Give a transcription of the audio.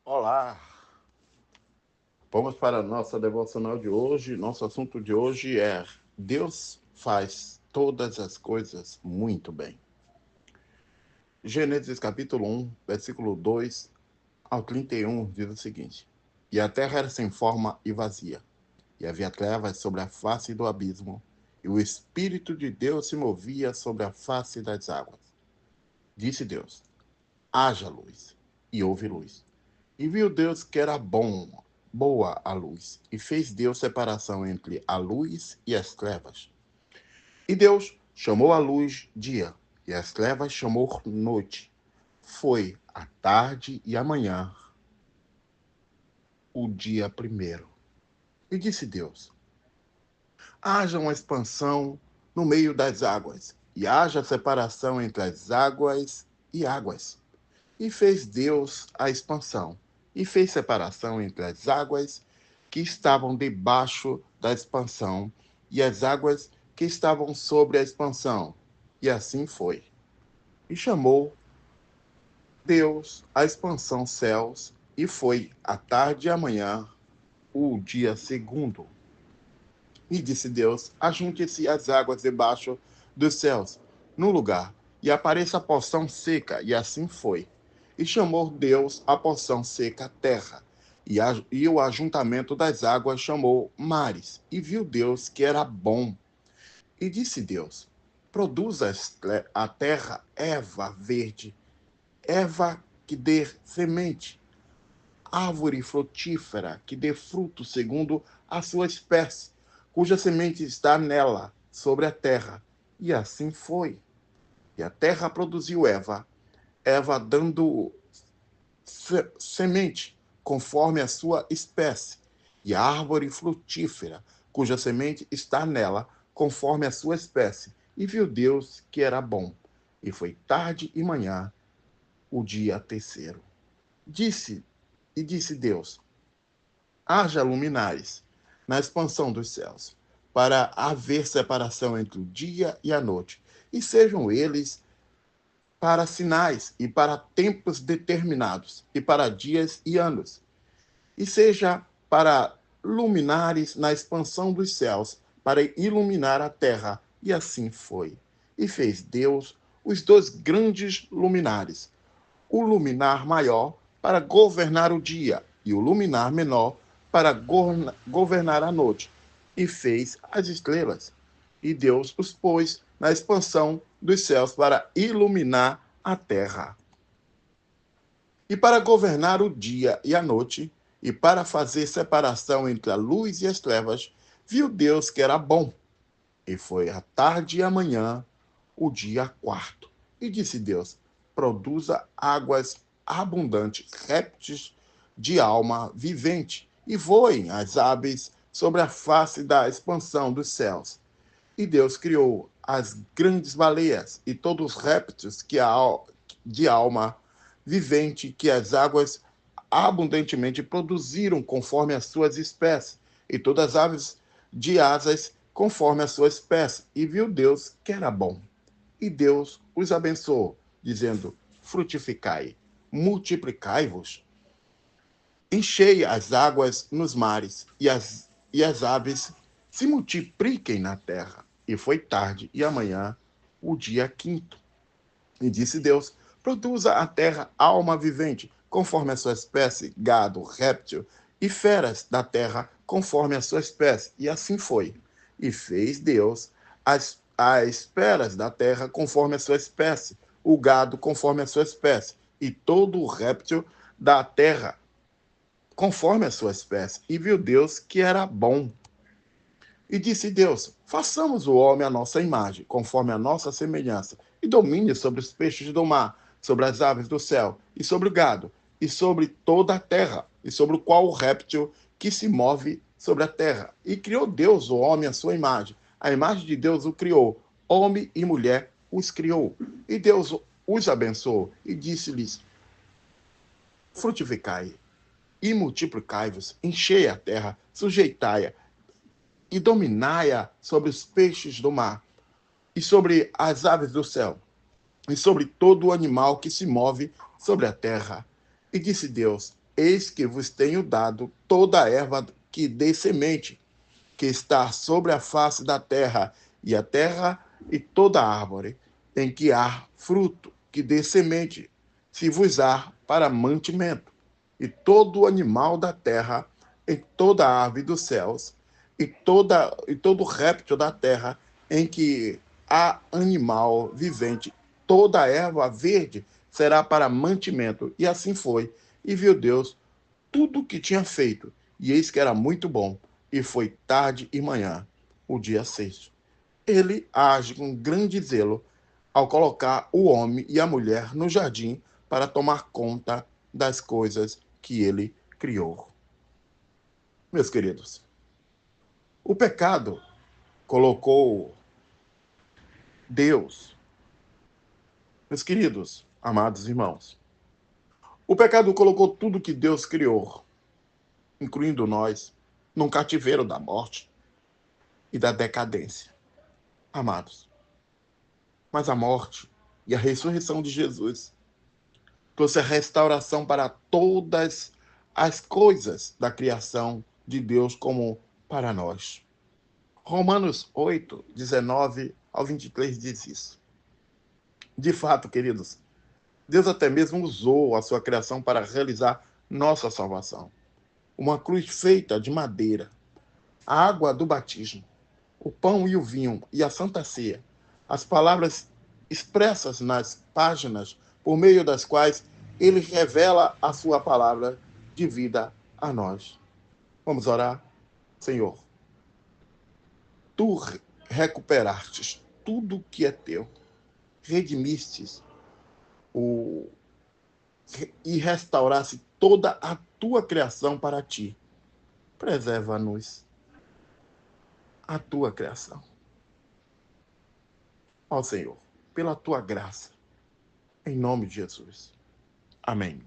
Olá, vamos para a nossa devocional de hoje. Nosso assunto de hoje é Deus faz todas as coisas muito bem. Gênesis capítulo 1, versículo 2 ao 31 diz o seguinte: E a terra era sem forma e vazia, e havia trevas sobre a face do abismo, e o Espírito de Deus se movia sobre a face das águas. Disse Deus: haja luz, e houve luz. E viu Deus que era boa a luz, e fez Deus separação entre a luz e as trevas. E Deus chamou a luz dia, e as trevas chamou noite. Foi a tarde e a manhã, o dia primeiro. E disse Deus: haja uma expansão no meio das águas, e haja separação entre as águas e águas. E fez Deus a expansão, e fez separação entre as águas que estavam debaixo da expansão e as águas que estavam sobre a expansão. E assim foi. E chamou Deus a expansão céus, e foi a tarde e a manhã, o dia segundo. E disse Deus: ajunte-se as águas debaixo dos céus, num lugar, e apareça a porção seca, e assim foi. E chamou Deus a porção seca terra, e o ajuntamento das águas chamou mares. E viu Deus que era bom. E disse Deus: produza a terra erva verde, erva que dê semente, árvore frutífera que dê fruto segundo a sua espécie, cuja semente está nela, sobre a terra. E assim foi. E a terra produziu Eva dando semente, conforme a sua espécie, e a árvore frutífera, cuja semente está nela, conforme a sua espécie. E viu Deus que era bom. E foi tarde e manhã, o dia terceiro. Disse Deus: haja luminares na expansão dos céus, para haver separação entre o dia e a noite, e sejam eles para sinais e para tempos determinados, e para dias e anos, e seja para luminares na expansão dos céus, para iluminar a terra. E assim foi. E fez Deus os dois grandes luminares, o luminar maior para governar o dia, e o luminar menor para governar a noite. E fez as estrelas. E Deus os pôs na expansão dos céus para iluminar a terra, e para governar o dia e a noite, e para fazer separação entre a luz e as trevas. Viu Deus que era bom. E foi a tarde e a manhã, o dia quarto. E disse Deus: produza águas abundantes, répteis de alma vivente, e voem as aves sobre a face da expansão dos céus. E Deus criou as grandes baleias e todos os répteis de alma vivente que as águas abundantemente produziram conforme as suas espécies, e todas as aves de asas conforme a sua espécie. E viu Deus que era bom. E Deus os abençoou, dizendo: frutificai, multiplicai-vos, enchei as águas nos mares, e as aves se multipliquem na terra. E foi tarde e amanhã, o dia quinto. E disse Deus: produza a terra alma vivente, conforme a sua espécie, gado, réptil, e feras da terra, conforme a sua espécie. E assim foi. E fez Deus as feras da terra, conforme a sua espécie, o gado, conforme a sua espécie, e todo o réptil da terra, conforme a sua espécie. E viu Deus que era bom. E disse Deus: façamos o homem à nossa imagem, conforme a nossa semelhança, e domine sobre os peixes do mar, sobre as aves do céu, e sobre o gado, e sobre toda a terra, e sobre o qual o réptil que se move sobre a terra. E criou Deus o homem à sua imagem. A imagem de Deus o criou. Homem e mulher os criou. E Deus os abençoou e disse-lhes: frutificai e multiplicai-vos, enchei a terra, sujeitai-a e dominai-a sobre os peixes do mar, e sobre as aves do céu, e sobre todo o animal que se move sobre a terra. E disse Deus: Eis que vos tenho dado toda a erva que dê semente, que está sobre a face da terra, e a terra e toda árvore em que há fruto, que dê semente, se vos há para mantimento, e todo animal da terra, e toda ave dos céus, e todo réptil da terra, em que há animal vivente, toda erva verde será para mantimento. E assim foi. E viu Deus tudo o que tinha feito, e eis que era muito bom, e foi tarde e manhã, o dia sexto. Ele age com grande zelo ao colocar o homem e a mulher no jardim para tomar conta das coisas que ele criou. Meus queridos, o pecado colocou Deus, meus queridos, amados irmãos, o pecado colocou tudo que Deus criou, incluindo nós, num cativeiro da morte e da decadência. Amados, mas a morte e a ressurreição de Jesus trouxe a restauração para todas as coisas da criação de Deus como para nós. Romanos 8, 19 ao 23 diz isso. De fato, queridos, Deus até mesmo usou a sua criação para realizar nossa salvação. Uma cruz feita de madeira, a água do batismo, o pão e o vinho e a Santa Ceia, as palavras expressas nas páginas por meio das quais ele revela a sua palavra de vida a nós. Vamos orar? Senhor, tu recuperastes tudo que é teu, redimistes o, e restauraste toda a tua criação para ti. Preserva-nos a tua criação. Ó Senhor, pela tua graça, em nome de Jesus. Amém.